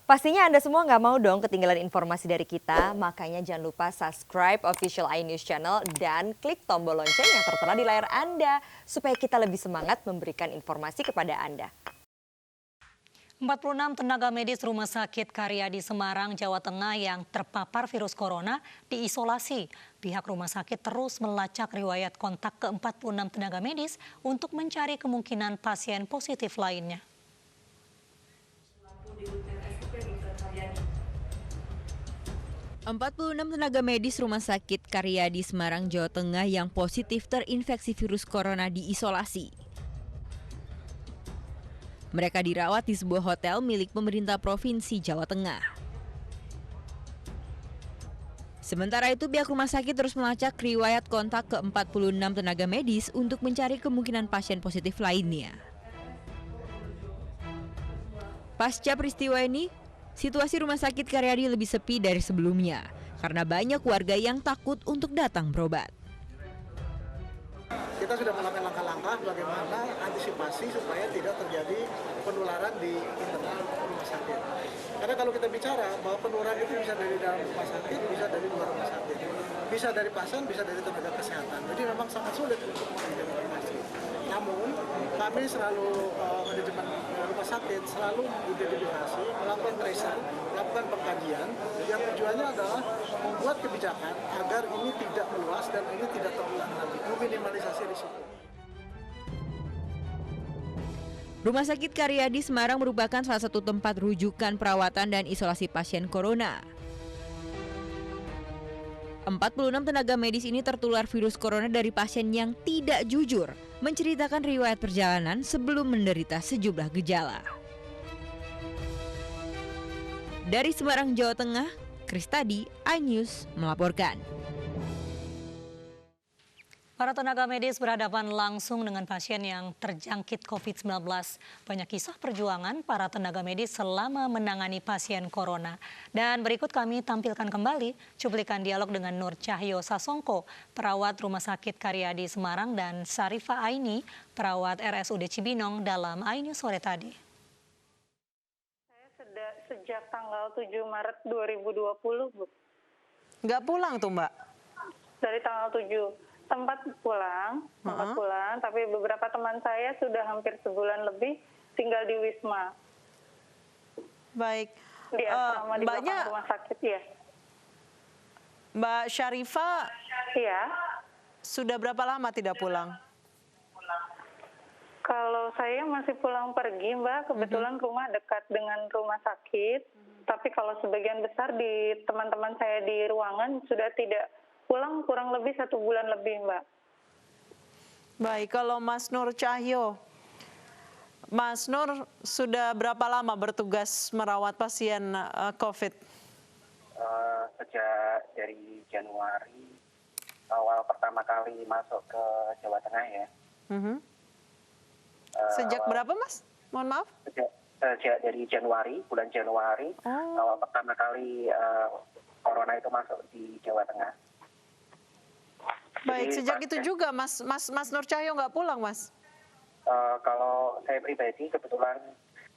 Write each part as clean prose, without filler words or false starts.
Pastinya Anda semua nggak mau dong ketinggalan informasi dari kita, makanya jangan lupa subscribe official iNews Channel dan klik tombol lonceng yang tertera di layar Anda, supaya kita lebih semangat memberikan informasi kepada Anda. 46 tenaga medis Rumah Sakit Karyadi Semarang, Jawa Tengah yang terpapar virus corona diisolasi. Pihak rumah sakit terus melacak riwayat kontak ke 46 tenaga medis untuk mencari kemungkinan pasien positif lainnya. 46 tenaga medis Rumah Sakit Karyadi Semarang, Jawa Tengah yang positif terinfeksi virus corona diisolasi. Mereka dirawat di sebuah hotel milik pemerintah Provinsi Jawa Tengah. Sementara itu, pihak rumah sakit terus melacak riwayat kontak ke 46 tenaga medis untuk mencari kemungkinan pasien positif lainnya. Pasca peristiwa ini, situasi Rumah Sakit Karyadi lebih sepi dari sebelumnya karena banyak warga yang takut untuk datang berobat. Kita sudah melakukan langkah-langkah bagaimana antisipasi supaya tidak terjadi penularan di internal rumah sakit. Karena kalau kita bicara bahwa penularan itu bisa dari dalam rumah sakit, bisa dari luar rumah sakit, bisa dari pasien, bisa dari tenaga kesehatan. Jadi memang sangat sulit untuk mengidentifikasi. Namun kami selalu manajemen rumah sakit selalu mengidentifikasi, melakukan tracing, melakukan pengkajian yang tujuannya adalah membuat kebijakan agar ini tidak meluas dan ini tidak terulang lagi, meminimalisasi risiko. Rumah Sakit Karyadi Semarang merupakan salah satu tempat rujukan perawatan dan isolasi pasien corona. 46 tenaga medis ini tertular virus corona dari pasien yang tidak jujur menceritakan riwayat perjalanan sebelum menderita sejumlah gejala. Dari Semarang, Jawa Tengah, Kristadi, iNews melaporkan. Para tenaga medis berhadapan langsung dengan pasien yang terjangkit COVID-19. Banyak kisah perjuangan para tenaga medis selama menangani pasien corona. Dan berikut kami tampilkan kembali cuplikan dialog dengan Nur Cahyo Sasongko, perawat Rumah Sakit Karyadi Semarang, dan Syarifa Aini, perawat RSUD Cibinong dalam iNews sore tadi. Saya sejak tanggal 7 Maret 2020, Bu. Nggak pulang tuh, Mbak? Dari tanggal 7. Sempat pulang, tapi beberapa teman saya sudah hampir sebulan lebih tinggal di Wisma. Baik. Di asrama di belakang rumah sakit, ya. Mbak Syarifa, Iya. sudah berapa lama tidak pulang? Kalau saya masih pulang pergi, Mbak, kebetulan rumah dekat dengan rumah sakit. Tapi kalau sebagian besar di teman-teman saya di ruangan sudah tidak pulang, kurang lebih 1 bulan lebih, Mbak. Baik, kalau Mas Nur Cahyo, Mas Nur sudah berapa lama bertugas merawat pasien COVID? Sejak dari Januari, awal pertama kali masuk ke Jawa Tengah ya. Sejak berapa, Mas? Mohon maaf? Sejak dari Januari, bulan Januari, awal pertama kali corona itu masuk di Jawa Tengah. Baik, sejak itu juga Mas Nur Cahyo nggak pulang, Mas? Kalau saya pribadi kebetulan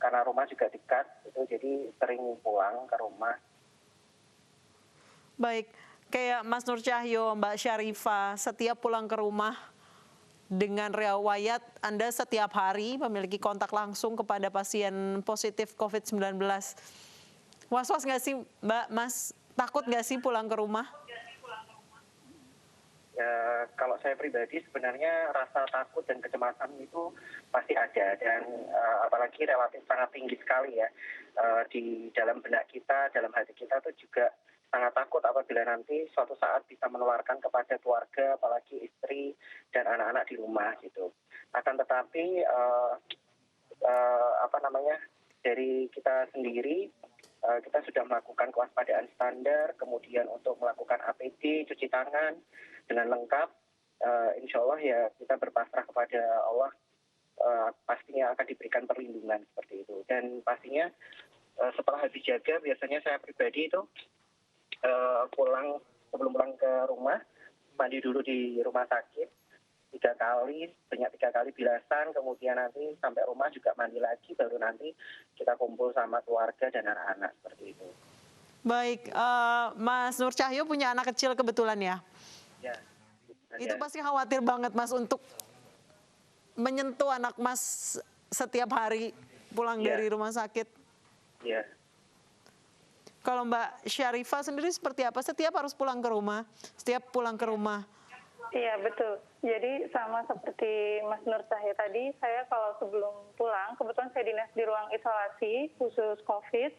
karena rumah juga dekat, itu jadi sering pulang ke rumah. Baik, kayak Mas Nur Cahyo, Mbak Syarifa, setiap pulang ke rumah dengan riwayat Anda setiap hari memiliki kontak langsung kepada pasien positif COVID-19. Was-was nggak sih, Mbak, Mas? Takut nggak sih pulang ke rumah? Ya, kalau saya pribadi sebenarnya rasa takut dan kecemasan itu pasti ada, dan apalagi relatif sangat tinggi sekali ya di dalam benak kita, dalam hati kita tuh juga sangat takut apabila nanti suatu saat bisa menularkan kepada keluarga, apalagi istri dan anak-anak di rumah gitu. Akan tetapi dari kita sendiri kita sudah melakukan kewaspadaan standar, kemudian untuk melakukan APD, cuci tangan dengan lengkap. Insya Allah ya kita berpasrah kepada Allah, pastinya akan diberikan perlindungan seperti itu. Dan pastinya setelah habis jaga, biasanya saya pribadi itu sebelum pulang ke rumah, mandi dulu di rumah sakit, banyak 3 kali bilasan, kemudian nanti sampai rumah juga mandi lagi, baru nanti kita kumpul sama keluarga dan anak-anak seperti itu. Baik, Mas Nur Cahyo punya anak kecil kebetulan ya? Ya. Itu Ada. pasti khawatir banget Mas untuk menyentuh anak Mas setiap hari pulang Iya. dari rumah sakit. Ya. Kalau Mbak Syarifah sendiri seperti apa? Setiap harus pulang ke rumah? Setiap pulang ke rumah? Iya, betul. Jadi sama seperti Mas Nur Cahyo tadi, saya kalau sebelum pulang, kebetulan saya dinas di ruang isolasi khusus COVID.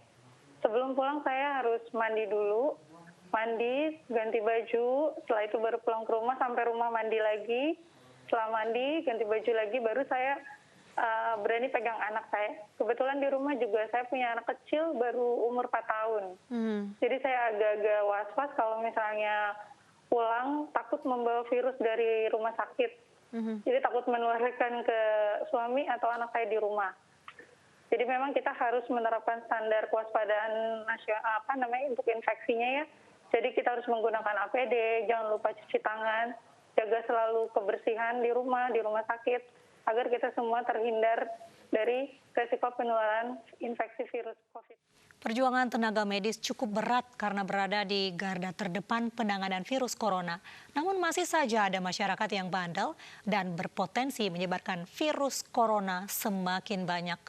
Sebelum pulang saya harus mandi dulu, ganti baju, setelah itu baru pulang ke rumah, sampai rumah mandi lagi. Setelah mandi, ganti baju lagi, baru saya berani pegang anak saya. Kebetulan di rumah juga saya punya anak kecil baru umur 4 tahun. Jadi saya agak-agak was-was kalau misalnya pulang takut membawa virus dari rumah sakit. Jadi takut menularkan ke suami atau anak saya di rumah. Jadi memang kita harus menerapkan standar kewaspadaan nasional untuk infeksinya ya. Jadi kita harus menggunakan APD, jangan lupa cuci tangan, jaga selalu kebersihan di rumah sakit, agar kita semua terhindar dari resiko penularan infeksi virus COVID. Perjuangan tenaga medis cukup berat karena berada di garda terdepan penanganan virus corona. Namun masih saja ada masyarakat yang bandel dan berpotensi menyebarkan virus corona semakin banyak.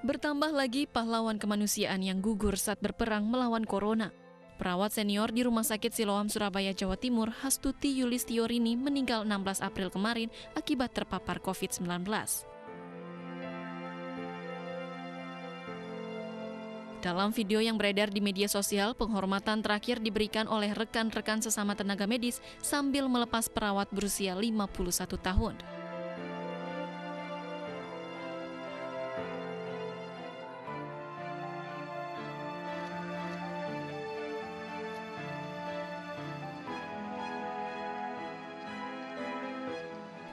Bertambah lagi pahlawan kemanusiaan yang gugur saat berperang melawan corona. Perawat senior di Rumah Sakit Siloam Surabaya, Jawa Timur, Hastuti Yulistiorini meninggal 16 April kemarin akibat terpapar COVID-19. Dalam video yang beredar di media sosial, penghormatan terakhir diberikan oleh rekan-rekan sesama tenaga medis sambil melepas perawat berusia 51 tahun.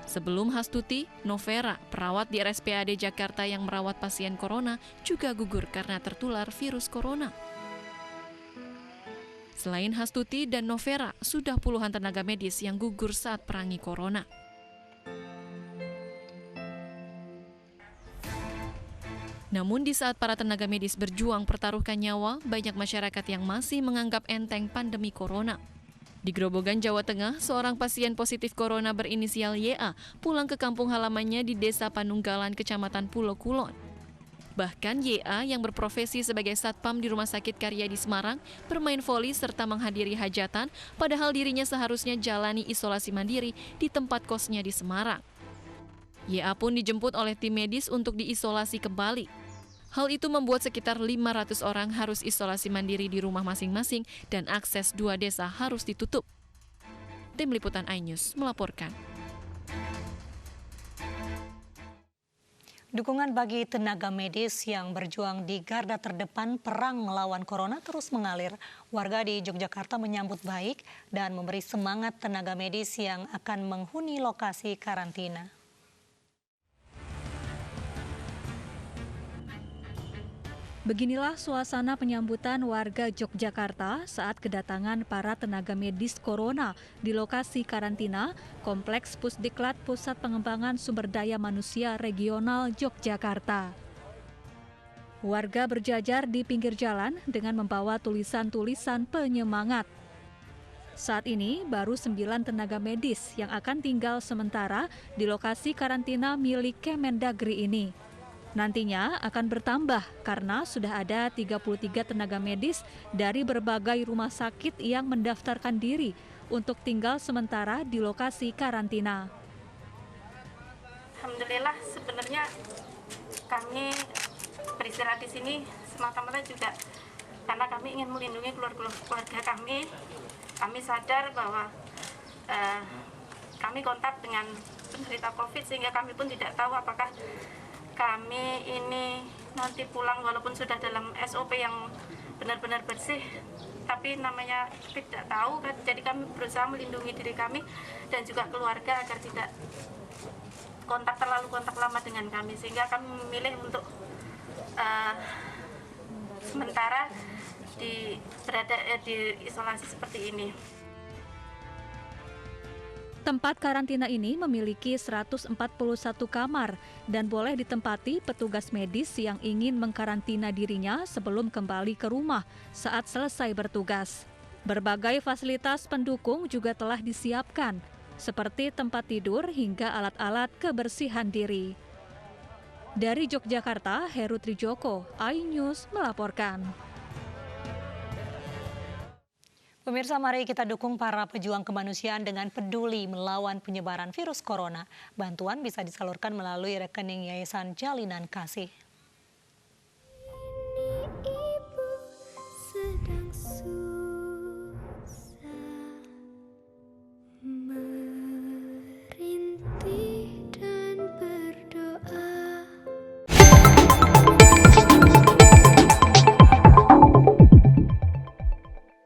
Sebelum Hastuti, Novera, perawat di RSPAD Jakarta yang merawat pasien corona, juga gugur karena tertular virus corona. Selain Hastuti dan Novera, sudah puluhan tenaga medis yang gugur saat perangi corona. Namun di saat para tenaga medis berjuang pertaruhkan nyawa, banyak masyarakat yang masih menganggap enteng pandemi corona. Di Grobogan, Jawa Tengah, seorang pasien positif corona berinisial YA pulang ke kampung halamannya di Desa Panunggalan, Kecamatan Pulau Kulon. Bahkan YA yang berprofesi sebagai satpam di Rumah Sakit Karya di Semarang bermain voli serta menghadiri hajatan, padahal dirinya seharusnya jalani isolasi mandiri di tempat kosnya di Semarang. YA pun dijemput oleh tim medis untuk diisolasi kembali. Hal itu membuat sekitar 500 orang harus isolasi mandiri di rumah masing-masing dan akses 2 desa harus ditutup. Tim Liputan iNews melaporkan. Dukungan bagi tenaga medis yang berjuang di garda terdepan perang melawan corona terus mengalir. Warga di Yogyakarta menyambut baik dan memberi semangat tenaga medis yang akan menghuni lokasi karantina. Beginilah suasana penyambutan warga Yogyakarta saat kedatangan para tenaga medis corona di lokasi karantina Kompleks Pusdiklat Pusat Pengembangan Sumber Daya Manusia Regional Yogyakarta. Warga berjajar di pinggir jalan dengan membawa tulisan-tulisan penyemangat. Saat ini baru 9 tenaga medis yang akan tinggal sementara di lokasi karantina milik Kemendagri ini. Nantinya akan bertambah karena sudah ada 33 tenaga medis dari berbagai rumah sakit yang mendaftarkan diri untuk tinggal sementara di lokasi karantina. Alhamdulillah, sebenarnya kami beristirahat di sini semata-mata juga karena kami ingin melindungi keluarga kami. Kami sadar bahwa kami kontak dengan penderita COVID sehingga kami pun tidak tahu apakah kami ini nanti pulang walaupun sudah dalam SOP yang benar-benar bersih, tapi namanya tidak tahu kan, jadi kami berusaha melindungi diri kami dan juga keluarga agar tidak terlalu kontak lama dengan kami, sehingga kami memilih untuk sementara di isolasi seperti ini. Tempat karantina ini memiliki 141 kamar dan boleh ditempati petugas medis yang ingin mengkarantina dirinya sebelum kembali ke rumah saat selesai bertugas. Berbagai fasilitas pendukung juga telah disiapkan, seperti tempat tidur hingga alat-alat kebersihan diri. Dari Yogyakarta, Heru Trijoko, iNews melaporkan. Pemirsa, mari kita dukung para pejuang kemanusiaan dengan peduli melawan penyebaran virus corona. Bantuan bisa disalurkan melalui rekening Yayasan Jalinan Kasih.